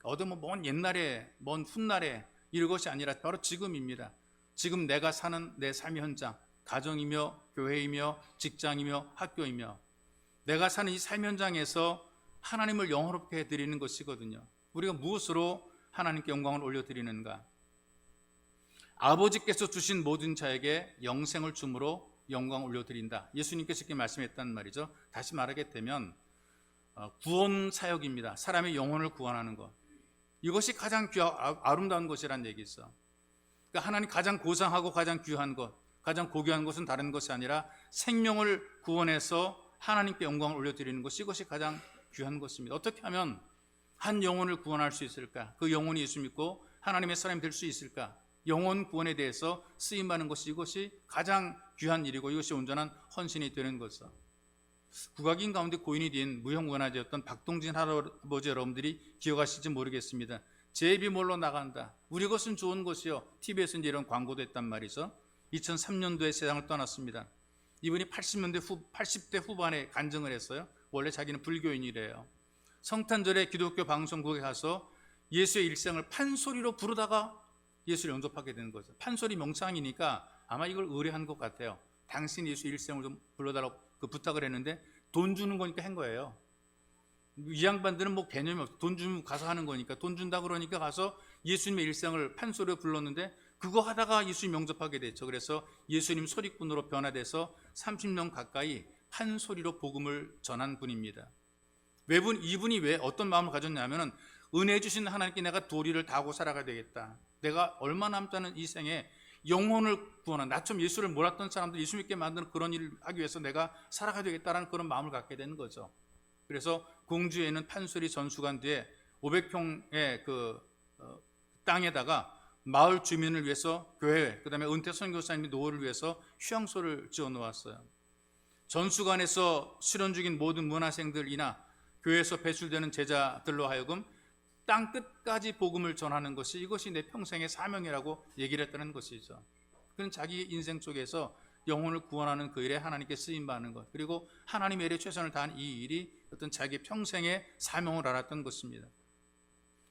어디 먼 옛날에 먼 훗날에 이런 것이 아니라 바로 지금입니다. 지금 내가 사는 내 삶의 현장, 가정이며 교회이며 직장이며 학교이며 내가 사는 이 삶 현장에서 하나님을 영화롭게 해드리는 것이거든요. 우리가 무엇으로 하나님께 영광을 올려드리는가? 아버지께서 주신 모든 자에게 영생을 줌으로 영광을 올려드린다. 예수님께서 이렇게 말씀했단 말이죠. 다시 말하게 되면 구원 사역입니다. 사람의 영혼을 구원하는 것. 이것이 가장 아름다운 것이란 얘기죠. 그러니까 하나님 가장 고상하고 가장 귀한 것, 가장 고귀한 것은 다른 것이 아니라 생명을 구원해서 하나님께 영광을 올려드리는 것이 이것이 가장 귀한 것입니다. 어떻게 하면 한 영혼을 구원할 수 있을까? 그 영혼이 예수 믿고 하나님의 사람이 될 수 있을까? 영혼 구원에 대해서 쓰임받는 것이 이것이 가장 귀한 일이고 이것이 온전한 헌신이 되는 것이죠. 국악인 가운데 고인이 된 무형문화재였던 박동진 할아버지 여러분들이 기억하실지 모르겠습니다. 제비몰로 나간다. 우리 것은 좋은 것이요. TV에서 이런 광고도 했단 말이죠. 2003년도에 세상을 떠났습니다. 이분이 80대 후반에 간증을 했어요. 원래 자기는 불교인이래요. 성탄절에 기독교 방송국에 가서 예수의 일생을 판소리로 부르다가 예수를 영접하게 되는 거죠. 판소리 명창이니까 아마 이걸 의뢰한 것 같아요. 당신 예수 일생을 좀 불러달라고 부탁을 했는데 돈 주는 거니까 한 거예요. 이 양반들은 뭐 개념이 없어. 돈 주면 가서 하는 거니까 돈 준다 그러니까 가서 예수님의 일생을 판소리로 불렀는데 그거 하다가 예수님 영접하게 됐죠. 그래서 예수님 소리꾼으로 변화돼서 30년 가까이 판소리로 복음을 전한 분입니다. 이분이 왜 어떤 마음을 가졌냐면은 은혜 주신 하나님께 내가 도리를 다하고 살아가야 되겠다. 내가 얼마 남지 않은 이 생에 영혼을 구원한 나처럼 예수를 몰랐던 사람들 예수 믿게 만드는 그런 일을 하기 위해서 내가 살아가야 되겠다라는 그런 마음을 갖게 되는 거죠. 그래서 공주에 있는 판소리 전수관 뒤에 500평의 땅에다가 마을 주민을 위해서 교회, 그 다음에 은퇴 선교사님이 노후를 위해서 휴양소를 지어 놓았어요. 전수관에서 수련 중인 모든 문화생들이나 교회에서 배출되는 제자들로 하여금 땅 끝까지 복음을 전하는 것이 이것이 내 평생의 사명이라고 얘기를 했다는 것이죠. 그는 자기 인생 속에서 영혼을 구원하는 그 일에 하나님께 쓰임받는 것, 그리고 하나님의 일에 최선을 다한 이 일이 어떤 자기 평생의 사명을 알았던 것입니다.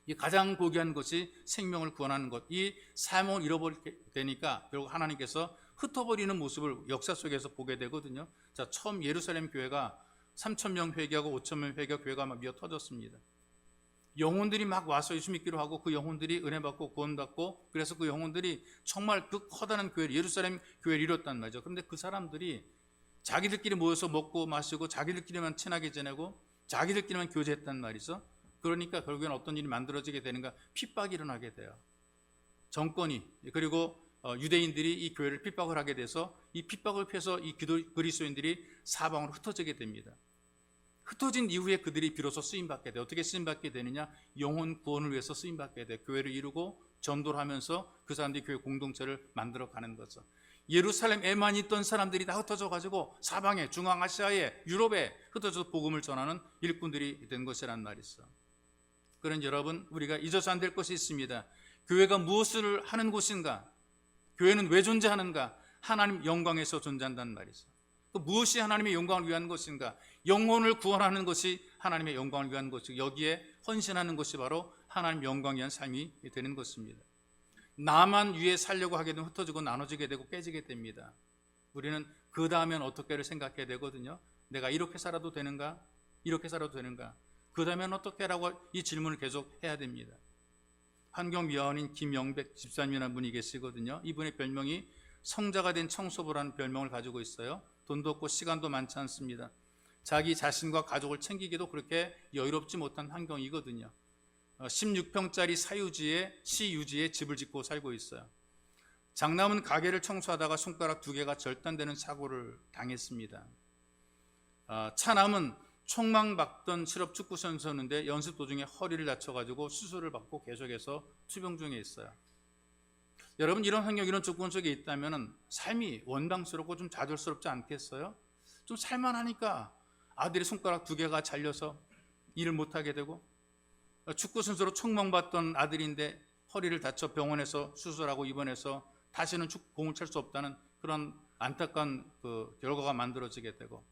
이 가장 고귀한 것이 생명을 구원하는 것, 이 사명을 잃어버리게 되니까 결국 하나님께서 흩어버리는 모습을 역사 속에서 보게 되거든요. 자, 처음 예루살렘 교회가 3,000명 회개하고 5,000명 회개하고 교회가 막 미어 터졌습니다. 영혼들이 막 와서 예수 믿기로 하고 그 영혼들이 은혜 받고 구원 받고 그래서 그 영혼들이 정말 그 커다란 교회 예루살렘 교회를 이뤘단 말이죠. 그런데 그 사람들이 자기들끼리 모여서 먹고 마시고 자기들끼리만 친하게 지내고 자기들끼리만 교제했단 말이죠. 그러니까 결국엔 어떤 일이 만들어지게 되는가? 핍박이 일어나게 돼요. 정권이 그리고 유대인들이 이 교회를 핍박을 하게 돼서 이 핍박을 피해서 이 그리스도인들이 사방으로 흩어지게 됩니다. 흩어진 이후에 그들이 비로소 쓰임받게 돼. 어떻게 쓰임받게 되느냐? 영혼 구원을 위해서 쓰임받게 돼. 교회를 이루고 전도를 하면서 그 사람들이 교회 공동체를 만들어가는 거죠. 예루살렘에만 있던 사람들이 다 흩어져 가지고 사방에 중앙아시아에 유럽에 흩어져서 복음을 전하는 일꾼들이 된 것이란 말이죠. 그런 여러분, 우리가 잊어서 안 될 것이 있습니다. 교회가 무엇을 하는 곳인가? 교회는 왜 존재하는가? 하나님 영광에서 존재한다는 말이죠. 무엇이 하나님의 영광을 위한 것인가? 영혼을 구원하는 것이 하나님의 영광을 위한 것이고 여기에 헌신하는 것이 바로 하나님 영광을 위한 삶이 되는 것입니다. 나만 위에 살려고 하게 되면 흩어지고 나눠지게 되고 깨지게 됩니다. 우리는 그 다음엔 어떻게를 생각해야 되거든요. 내가 이렇게 살아도 되는가? 이렇게 살아도 되는가? 그 다음엔 어떻게 라고 이 질문을 계속 해야 됩니다. 환경미화원인 김영백 집사님이라는 분이 계시거든요. 이분의 별명이 성자가 된 청소부라는 별명을 가지고 있어요. 돈도 없고 시간도 많지 않습니다. 자기 자신과 가족을 챙기기도 그렇게 여유롭지 못한 환경이거든요. 16평짜리 시유지에 집을 짓고 살고 있어요. 장남은 가게를 청소하다가 손가락 2개가 절단되는 사고를 당했습니다. 차남은 총망받던 실업 축구 선수였는데 연습 도중에 허리를 다쳐가지고 수술을 받고 계속해서 투병 중에 있어요. 여러분, 이런 환경, 이런 조건 속에 있다면 삶이 원망스럽고 좀 좌절스럽지 않겠어요? 좀 살만하니까 아들이 손가락 2개가 잘려서 일을 못하게 되고, 축구 선수로 총망받던 아들인데 허리를 다쳐 병원에서 수술하고 입원해서 다시는 공을 찰 수 없다는 그런 안타까운 그 결과가 만들어지게 되고,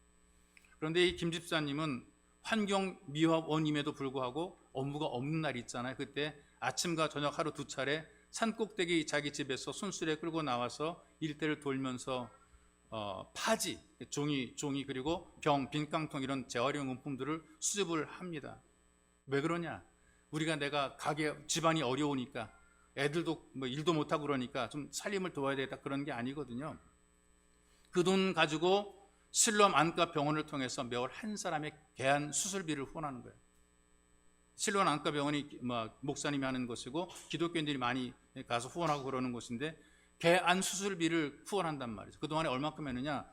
그런데 이 김 집사님은 환경 미화원임에도 불구하고 업무가 없는 날이 있잖아요. 그때 아침과 저녁 하루 2차례 산꼭대기 자기 집에서 손수레 끌고 나와서 일대를 돌면서 파지, 종이 그리고 병, 빈깡통 이런 재활용 용품들을 수집을 합니다. 왜 그러냐? 내가 가게 집안이 어려우니까, 애들도 뭐 일도 못하고 그러니까 좀 살림을 도와야 되겠다, 그런 게 아니거든요. 그 돈 가지고 실로암 안과 병원을 통해서 매월 한 사람의 개안 수술비를 후원하는 거예요. 실로암 안과 병원이 목사님이 하는 곳이고 기독교인들이 많이 가서 후원하고 그러는 곳인데, 개안 수술비를 후원한단 말이죠. 그동안에 얼마큼 했느냐?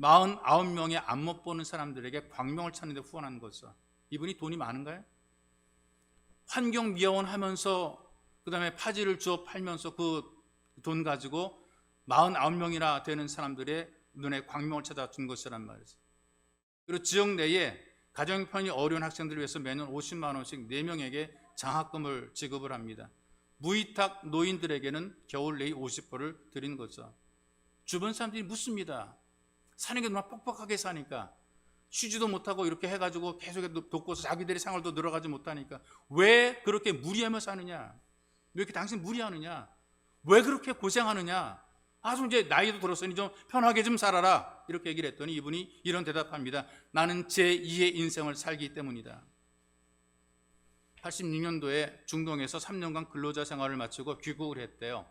49명의 안 못 보는 사람들에게 광명을 찾는 데 후원한 거죠. 이분이 돈이 많은가요? 환경미화원 하면서, 그 다음에 파지를 주워 팔면서 그 돈 가지고 49명이나 되는 사람들의 눈에 광명을 찾아준 것이란 말이죠. 그리고 지역 내에 가정 형편이 어려운 학생들을 위해서 매년 50만 원씩 4명에게 장학금을 지급을 합니다. 무위탁 노인들에게는 겨울 내에 50불을 드린 거죠. 주변 사람들이 묻습니다. 사는 게 너무 뻑뻑하게 사니까, 쉬지도 못하고 이렇게 해가지고 계속 돕고서 자기들의 생활도 늘어가지 못하니까 왜 그렇게 무리하며 사느냐? 왜 이렇게 당신 무리하느냐? 왜 그렇게 고생하느냐? 아주 이제 나이도 들었으니 좀 편하게 좀 살아라, 이렇게 얘기를 했더니 이분이 이런 대답합니다. 나는 제2의 인생을 살기 때문이다. 86년도에 중동에서 3년간 근로자 생활을 마치고 귀국을 했대요.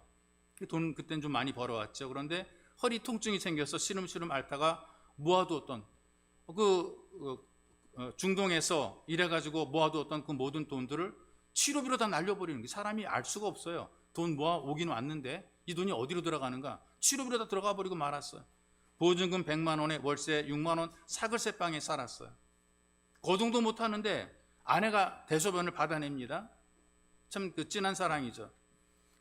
돈 그때는 좀 많이 벌어왔죠. 그런데 허리 통증이 생겨서 시름시름 앓다가 모아두었던 중동에서 일해가지고 모아두었던 그 모든 돈들을 치료비로 다 날려버리는 게, 사람이 알 수가 없어요. 돈 모아 오긴 왔는데 이 돈이 어디로 들어가는가? 치료비로 다 들어가 버리고 말았어요. 보증금 100만 원에 월세 6만 원 사글세 방에 살았어요. 거동도 못하는데 아내가 대소변을 받아냅니다. 참 진한 사랑이죠.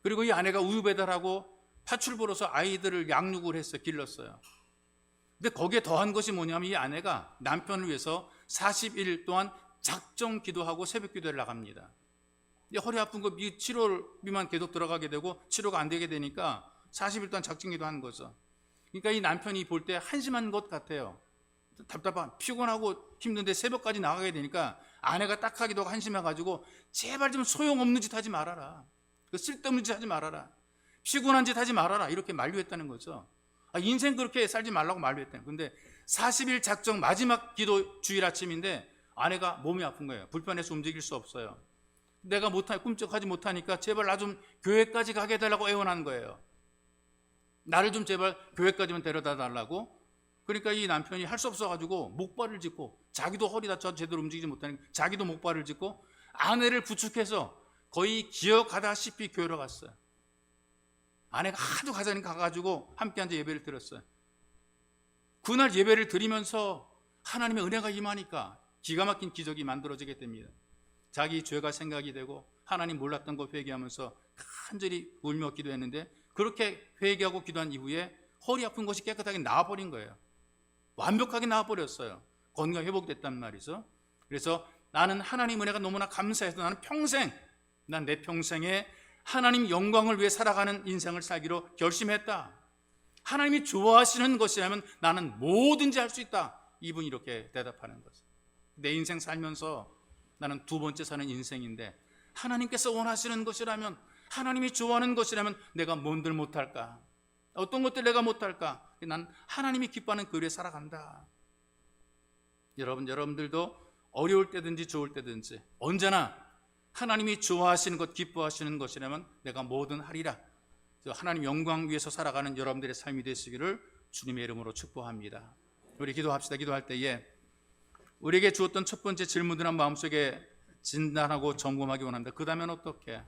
그리고 이 아내가 우유 배달하고 팥줄 벌어서 아이들을 양육을 했어요. 길렀어요. 근데 거기에 더한 것이 뭐냐면, 이 아내가 남편을 위해서 40일 동안 작정 기도하고 새벽 기도를 나갑니다. 허리 아픈 거 치료비만 계속 들어가게 되고 치료가 안 되게 되니까 40일 동안 작정 기도하는 거죠. 그러니까 이 남편이 볼 때 한심한 것 같아요. 답답한, 피곤하고 힘든데 새벽까지 나가게 되니까 아내가 딱하기도 하고 한심해가지고, 제발 좀 소용없는 짓 하지 말아라, 쓸데없는 짓 하지 말아라, 피곤한 짓 하지 말아라, 이렇게 만류했다는 거죠. 인생 그렇게 살지 말라고 만류했다는 거예요. 근데 40일 작정 마지막 기도 주일 아침인데 아내가 몸이 아픈 거예요. 불편해서 움직일 수 없어요. 내가 꿈쩍하지 못하니까 제발 나 좀 교회까지 가게 해달라고 애원한 거예요. 나를 좀 제발 교회까지만 데려다 달라고. 그러니까 이 남편이 할 수 없어가지고 목발을 짚고, 자기도 허리 다쳐서 제대로 움직이지 못하니까 자기도 목발을 짚고 아내를 부축해서 거의 기어가다시피 교회로 갔어요. 아내가 하도 가자니까 가가지고 함께 앉아 예배를 드렸어요. 그날 예배를 드리면서 하나님의 은혜가 임하니까 기가 막힌 기적이 만들어지게 됩니다. 자기 죄가 생각이 되고 하나님 몰랐던 거 회개하면서 간절히 울며 기도했는데, 그렇게 회개하고 기도한 이후에 허리 아픈 것이 깨끗하게 나아버린 거예요. 완벽하게 나아버렸어요. 건강 회복됐단 말이죠. 그래서 나는 하나님 은혜가 너무나 감사해서 나는 내 평생에 하나님 영광을 위해 살아가는 인생을 살기로 결심했다. 하나님이 좋아하시는 것이라면 나는 뭐든지 할 수 있다. 이분이 이렇게 대답하는 거죠. 내 인생 살면서 나는 두 번째 사는 인생인데, 하나님께서 원하시는 것이라면, 하나님이 좋아하는 것이라면 내가 뭔들 못할까? 어떤 것들 내가 못할까? 난 하나님이 기뻐하는 그 일에 살아간다. 여러분들도 어려울 때든지 좋을 때든지 언제나 하나님이 좋아하시는 것, 기뻐하시는 것이라면 내가 뭐든 하리라. 하나님 영광 위해서 살아가는 여러분들의 삶이 되시기를 주님의 이름으로 축복합니다. 우리 기도합시다. 기도할 때에 우리에게 주었던 첫 번째 질문들은 마음속에 진단하고 점검하기 원합니다. 그 다음엔 어떻게?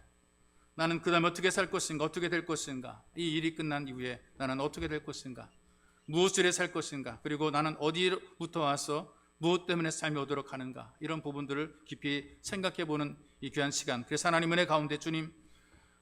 나는 그 다음에 어떻게 살 것인가, 어떻게 될 것인가, 이 일이 끝난 이후에 나는 어떻게 될 것인가, 무엇을 해 살 것인가, 그리고 나는 어디부터 와서 무엇 때문에 삶이 오도록 하는가, 이런 부분들을 깊이 생각해보는 이 귀한 시간. 그래서 하나님 은혜 가운데 주님,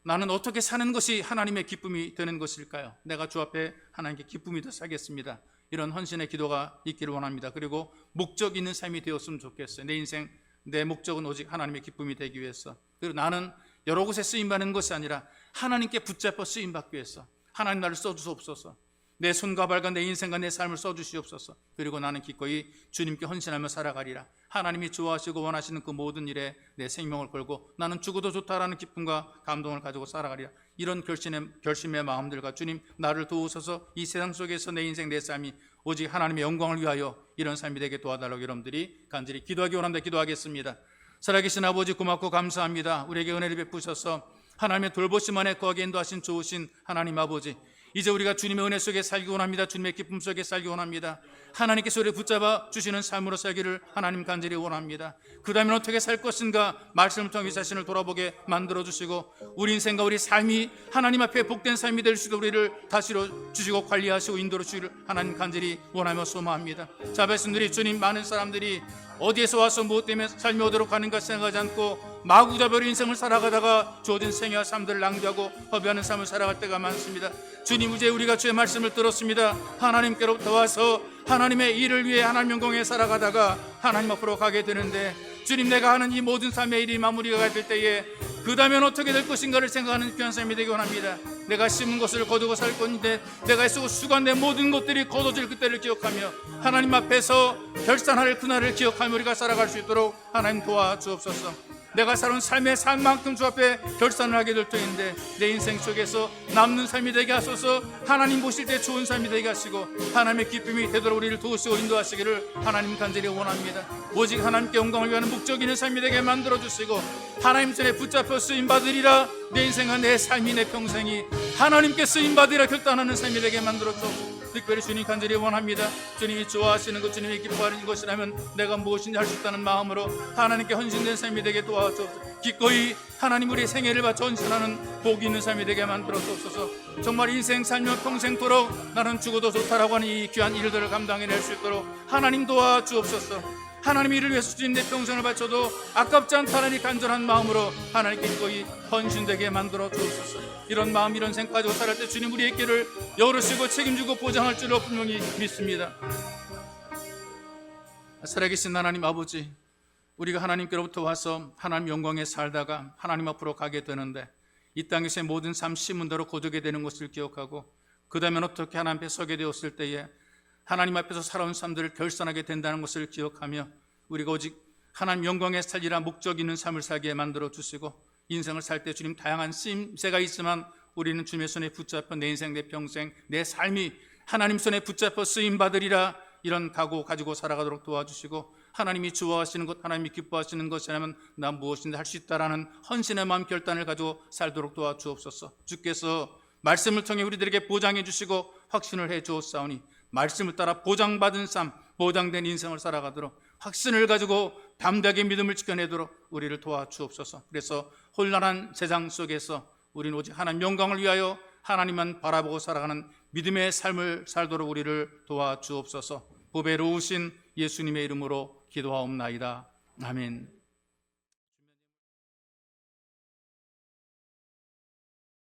나는 어떻게 사는 것이 하나님의 기쁨이 되는 것일까요? 내가 주 앞에 하나님께 기쁨이 더 살겠습니다. 이런 헌신의 기도가 있기를 원합니다. 그리고 목적 있는 삶이 되었으면 좋겠어요. 내 인생, 내 목적은 오직 하나님의 기쁨이 되기 위해서. 그리고 나는 여러 곳에 쓰임받는 것이 아니라 하나님께 붙잡혀 쓰임받기 위해서 하나님 나를 써주시옵소서. 내 손과 발과 내 인생과 내 삶을 써주시옵소서. 그리고 나는 기꺼이 주님께 헌신하며 살아가리라. 하나님이 좋아하시고 원하시는 그 모든 일에 내 생명을 걸고 나는 죽어도 좋다라는 기쁨과 감동을 가지고 살아가리라. 이런 결심의 마음들과 주님, 나를 도우셔서 이 세상 속에서 내 인생 내 삶이 오직 하나님의 영광을 위하여 이런 삶이 되게 도와달라고 여러분들이 간절히 기도하기 원합니다. 기도하겠습니다. 살아계신 아버지, 고맙고 감사합니다. 우리에게 은혜를 베푸셔서 하나님의 돌보심 안에 거하게 인도하신 좋으신 하나님 아버지, 이제 우리가 주님의 은혜 속에 살기 원합니다. 주님의 기쁨 속에 살기 원합니다. 하나님께서 우리를 붙잡아 주시는 삶으로 살기를 하나님 간절히 원합니다. 그 다음에 어떻게 살 것인가 말씀을 통해 자신을 돌아보게 만들어주시고 우리 인생과 우리 삶이 하나님 앞에 복된 삶이 될 수 있도록 우리를 다스려 주시고 관리하시고 인도로 주시기를 하나님 간절히 원하며 소망합니다. 자, 백성들이 주님, 많은 사람들이 어디에서 와서 무엇 때문에 삶이 오도록 하는가 생각하지 않고 마구잡이로 인생을 살아가다가 주어진 생애와 삶들을 낭비하고 허비하는 삶을 살아갈 때가 많습니다. 주님, 이제 우리가 주의 말씀을 들었습니다. 하나님께로부터 와서 하나님의 일을 위해 하나님 영광에 살아가다가 하나님 앞으로 가게 되는데, 주님, 내가 하는 이 모든 삶의 일이 마무리가 될 때에 그 다음엔 어떻게 될 것인가를 생각하는 귀한 삶이 되기 원합니다. 내가 심은 것을 거두고 살 건데 내가 쓰고 수고한 내 모든 것들이 거둬질 그때를 기억하며 하나님 앞에서 결산할 그날을 기억하며 우리가 살아갈 수 있도록 하나님 도와주옵소서. 내가 살아온 삶의 삶만큼 주 앞에 결산을 하게 될 터인데 내 인생 속에서 남는 삶이 되게 하소서. 하나님 보실 때 좋은 삶이 되게 하시고 하나님의 기쁨이 되도록 우리를 도우시고 인도하시기를 하나님 간절히 원합니다. 오직 하나님께 영광을 위하는 목적 있는 삶이 되게 만들어주시고 하나님 손에 붙잡혀 쓰임받으리라. 내 인생과 내 삶이, 내 평생이 하나님께 쓰임받으리라 결단하는 삶이 되게 만들어주옵소서. 특별히 주님 간절히 원합니다. 주님이 좋아하시는 것, 주님이 기뻐하는 것이라면 내가 무엇인지 할 수 있다는 마음으로 하나님께 헌신된 삶이 되게 도와주옵소서. 기꺼이 하나님 우리의 생애를 바쳐 헌신하는 복이 있는 삶이 되게 만들어주옵소서. 정말 인생 살며 평생토록 나는 죽어도 좋다라고 하는 이 귀한 일들을 감당해낼 수 있도록 하나님 도와주옵소서. 하나님 이를 위해서 주님 내 평생을 바쳐도 아깝지 않다는 이 간절한 마음으로 하나님께 기꺼이 헌신되게 만들어 주옵소서. 이런 마음, 이런 생각 가지고 살아갈 때 주님 우리의 길을 열으시고 책임지고 보장할 줄로 분명히 믿습니다. 살아계신 하나님 아버지, 우리가 하나님께로부터 와서 하나님 영광에 살다가 하나님 앞으로 가게 되는데 이 땅에서의 모든 삶 심은 대로 거두게 되는 것을 기억하고 그 다음에 어떻게 하나님 앞에 서게 되었을 때에 하나님 앞에서 살아온 삶들을 결산하게 된다는 것을 기억하며 우리가 오직 하나님 영광에 살리라 목적 있는 삶을 살게 만들어 주시고 인생을 살 때 주님 다양한 쓰임새가 있지만 우리는 주님의 손에 붙잡혀 내 인생, 내 평생, 내 삶이 하나님 손에 붙잡혀 쓰임받으리라 이런 각오 가지고 살아가도록 도와주시고 하나님이 좋아하시는 것, 하나님이 기뻐하시는 것이라면 난 무엇인지 할 수 있다라는 헌신의 마음 결단을 가지고 살도록 도와주옵소서. 주께서 말씀을 통해 우리들에게 보장해 주시고 확신을 해 주옵사오니 말씀을 따라 보장받은 삶, 보장된 인생을 살아가도록 확신을 가지고 담대하게 믿음을 지켜내도록 우리를 도와주옵소서. 그래서 혼란한 세상 속에서 우리는 오직 하나님 영광을 위하여 하나님만 바라보고 살아가는 믿음의 삶을 살도록 우리를 도와주옵소서. 보배로우신 예수님의 이름으로 기도하옵나이다. 아멘.